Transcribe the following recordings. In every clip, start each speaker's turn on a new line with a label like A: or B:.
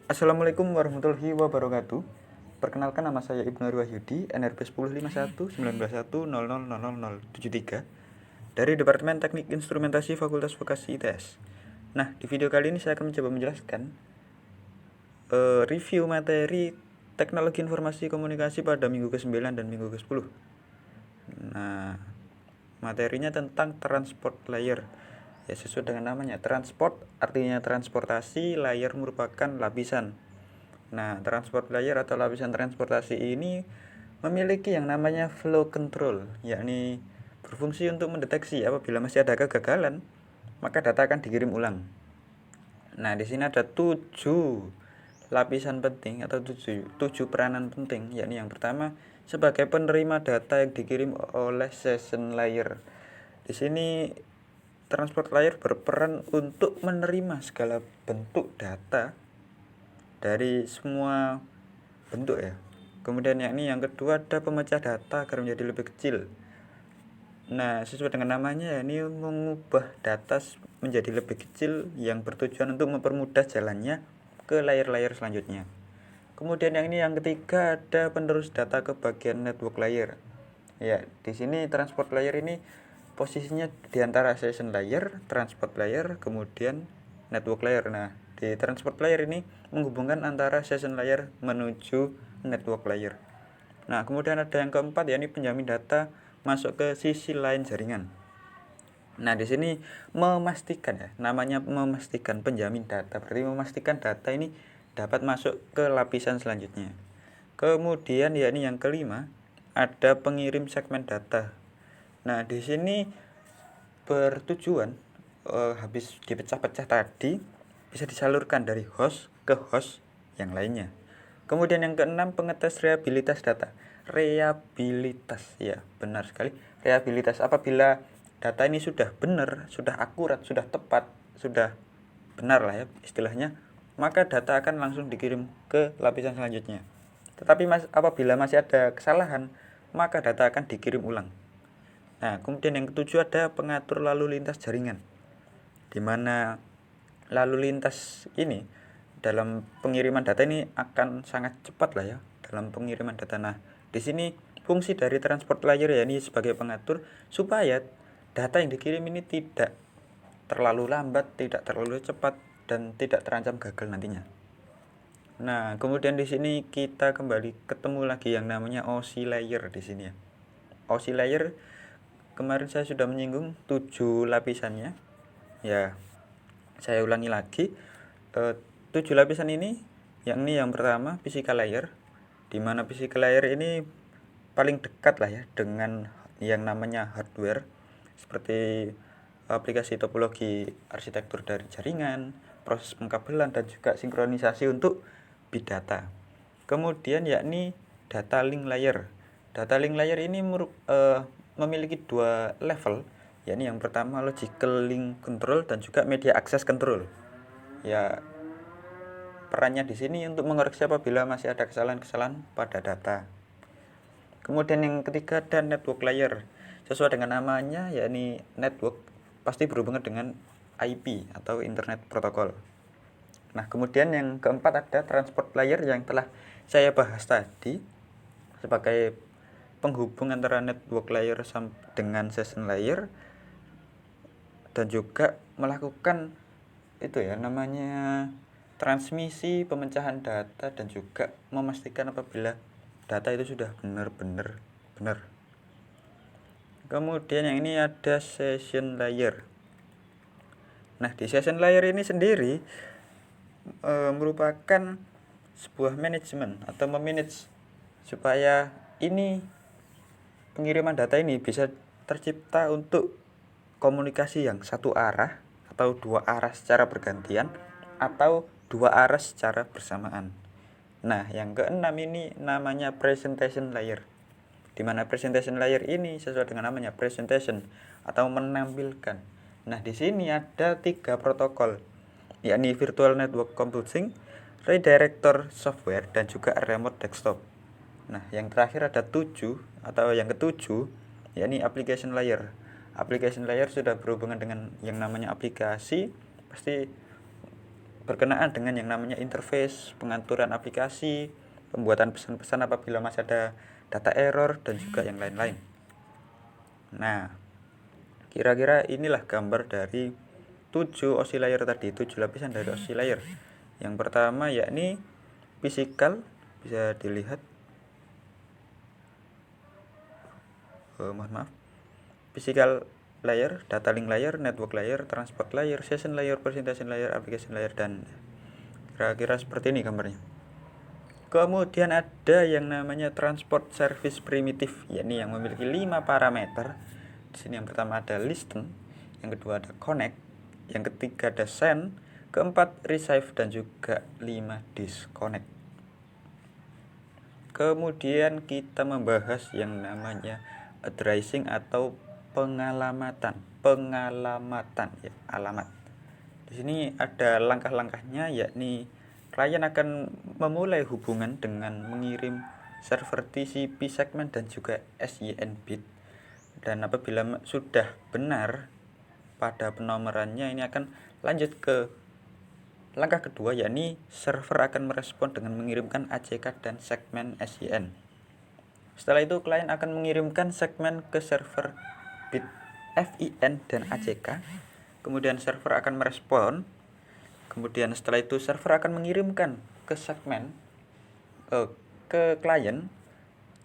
A: Assalamualaikum warahmatullahi wabarakatuh. Perkenalkan, nama saya Ibnu Wahyudi, NRP 105119100073 dari Departemen Teknik Instrumentasi Fakultas Vokasi ITS. Nah, di video kali ini saya akan mencoba menjelaskan review materi Teknologi Informasi Komunikasi pada minggu ke-9 dan minggu ke-10. Nah, materinya tentang transport layer. Ya, sesuai dengan namanya, transport artinya transportasi, layer merupakan lapisan. Nah, transport layer atau lapisan transportasi ini memiliki yang namanya flow control, yakni berfungsi untuk mendeteksi apabila masih ada kegagalan, maka data akan dikirim ulang. Nah, di sini ada 7 lapisan penting atau 7 peranan penting, yakni yang pertama sebagai penerima data yang dikirim oleh session layer. Di sini transport layer berperan untuk menerima segala bentuk data dari semua bentuk ya. Kemudian yang kedua ada pemecah data agar menjadi lebih kecil. Nah, sesuai dengan namanya, ini mengubah data menjadi lebih kecil yang bertujuan untuk mempermudah jalannya ke layer-layer selanjutnya. Kemudian yang ketiga ada penerus data ke bagian network layer. Ya, di sini transport layer ini posisinya di antara session layer, transport layer, kemudian network layer. Nah, di transport layer ini menghubungkan antara session layer menuju network layer. Nah, kemudian ada yang keempat, yakni penjamin data masuk ke sisi lain jaringan. Nah, di sini memastikan ya, namanya memastikan penjamin data, berarti memastikan data ini dapat masuk ke lapisan selanjutnya. Kemudian yakni yang kelima, ada pengirim segmen data. Nah, di sini bertujuan habis dipecah-pecah tadi bisa disalurkan dari host ke host yang lainnya. Kemudian yang keenam, pengetes reliabilitas data. Reliabilitas, ya benar sekali. Reliabilitas, apabila data ini sudah benar, sudah akurat, sudah tepat, sudah benar lah ya istilahnya, maka data akan langsung dikirim ke lapisan selanjutnya. Tetapi apabila masih ada kesalahan, maka data akan dikirim ulang. Nah, kemudian yang ketujuh ada pengatur lalu lintas jaringan, di mana lalu lintas ini dalam pengiriman data ini akan sangat cepat lah ya dalam pengiriman data. Nah, di sini fungsi dari transport layer ya ini sebagai pengatur supaya data yang dikirim ini tidak terlalu lambat, tidak terlalu cepat, dan tidak terancam gagal nantinya. Nah, kemudian di sini kita kembali ketemu lagi yang namanya OSI layer di sini ya. OSI layer kemarin saya sudah menyinggung 7 lapisannya. Ya, saya ulangi lagi. 7 lapisan ini, yakni yang pertama physical layer, di mana physical layer ini paling dekat lah ya dengan yang namanya hardware, seperti aplikasi topologi arsitektur dari jaringan, proses pengkabelan, dan juga sinkronisasi untuk bit data. Kemudian yakni data link layer. Data link layer ini memiliki 2 level, yakni yang pertama logical link control dan juga media access control. Ya, perannya di sini untuk mengoreksi apabila masih ada kesalahan-kesalahan pada data. Kemudian yang ketiga ada network layer. Sesuai dengan namanya, yakni network pasti berhubungan dengan IP atau Internet Protocol. Nah, kemudian yang keempat ada transport layer yang telah saya bahas tadi sebagai penghubung antara network layer dengan session layer, dan juga melakukan itu ya namanya transmisi pemecahan data, dan juga memastikan apabila data itu sudah benar-benar benar. Kemudian yang ini ada session layer. Nah, di session layer ini sendiri merupakan sebuah manajemen atau memanage supaya ini pengiriman data ini bisa tercipta untuk komunikasi yang satu arah atau 2 arah secara bergantian atau 2 arah secara bersamaan. Nah, yang keenam ini namanya presentation layer, di mana presentation layer ini sesuai dengan namanya presentation atau menampilkan. Nah, di sini ada 3 protokol, yakni virtual network computing, redirector software, dan juga remote desktop. Nah, yang terakhir ada 7 atau yang ketujuh, yakni application layer. Application layer sudah berhubungan dengan yang namanya aplikasi, pasti berkenaan dengan yang namanya interface, pengaturan aplikasi, pembuatan pesan-pesan apabila masih ada data error, dan juga yang lain-lain. Nah, kira-kira inilah gambar dari 7 OSI layer tadi, 7 lapisan dari OSI layer. Yang pertama yakni physical, bisa dilihat. Mohon maaf. Physical layer, data link layer, network layer, transport layer, session layer, presentation layer, application layer, dan kira-kira seperti ini gambarnya. Kemudian ada yang namanya transport service primitive, yakni yang memiliki 5 parameter. Di sini yang pertama ada listen, yang kedua ada connect, yang ketiga ada send, keempat receive, dan juga 5 disconnect. Kemudian kita membahas yang namanya addressing atau pengalamatan ya, alamat. Di sini ada langkah-langkahnya, yakni klien akan memulai hubungan dengan mengirim server TCP segmen dan juga SYN bit. Dan apabila sudah benar pada penomorannya, ini akan lanjut ke langkah kedua, yakni server akan merespon dengan mengirimkan ACK dan segmen SYN. Setelah itu klien akan mengirimkan segmen ke server bit FIN dan ACK. Kemudian server akan merespon. Kemudian setelah itu server akan mengirimkan ke segmen ke klien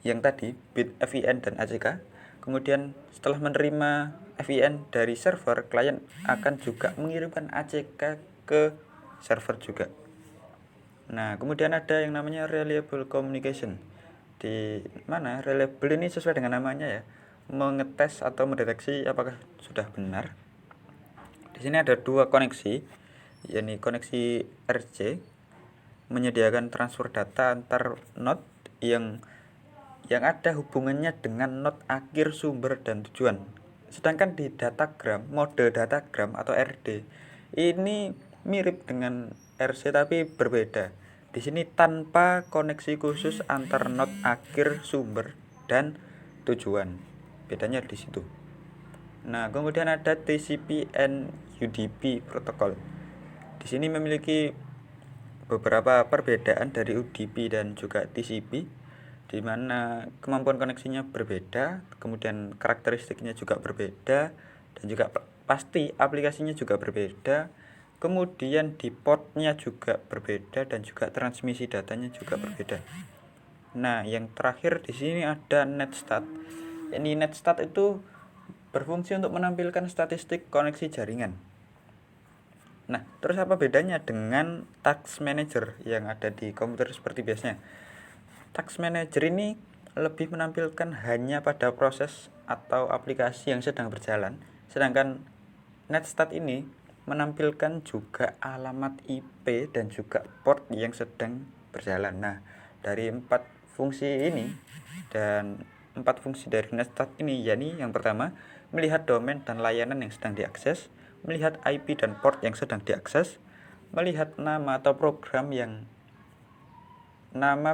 A: yang tadi bit FIN dan ACK. Kemudian setelah menerima FIN dari server, klien akan juga mengirimkan ACK ke server juga. Nah, kemudian ada yang namanya reliable communication. Di mana reliable ini sesuai dengan namanya ya, mengetes atau mendeteksi apakah sudah benar. Di sini ada 2 koneksi, yakni koneksi RC menyediakan transfer data antar node yang ada hubungannya dengan node akhir sumber dan tujuan. Sedangkan di datagram, mode datagram atau RD ini mirip dengan RC tapi berbeda. Di sini tanpa koneksi khusus antar node akhir sumber dan tujuan. Bedanya di situ. Nah, kemudian ada TCP and UDP protokol. Di sini memiliki beberapa perbedaan dari UDP dan juga TCP, di mana kemampuan koneksinya berbeda, kemudian karakteristiknya juga berbeda, dan juga pasti aplikasinya juga berbeda. Kemudian di portnya juga berbeda dan juga transmisi datanya juga berbeda. Nah, yang terakhir di sini ada netstat. Ini netstat itu berfungsi untuk menampilkan statistik koneksi jaringan. Nah, terus apa bedanya dengan task manager yang ada di komputer seperti biasanya? Task manager ini lebih menampilkan hanya pada proses atau aplikasi yang sedang berjalan, sedangkan netstat ini menampilkan juga alamat IP dan juga port yang sedang berjalan. Nah, dari 4 fungsi ini dan 4 fungsi dari netstat ini, yakni yang pertama melihat domain dan layanan yang sedang diakses, melihat IP dan port yang sedang diakses, melihat nama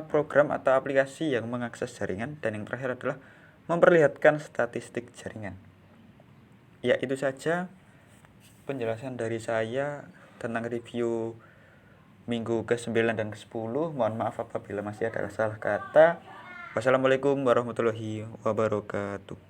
A: program atau aplikasi yang mengakses jaringan, dan yang terakhir adalah memperlihatkan statistik jaringan. Ya, itu saja penjelasan dari saya tentang review minggu ke-9 dan ke-10. Mohon maaf apabila masih ada salah kata. Wassalamualaikum warahmatullahi wabarakatuh.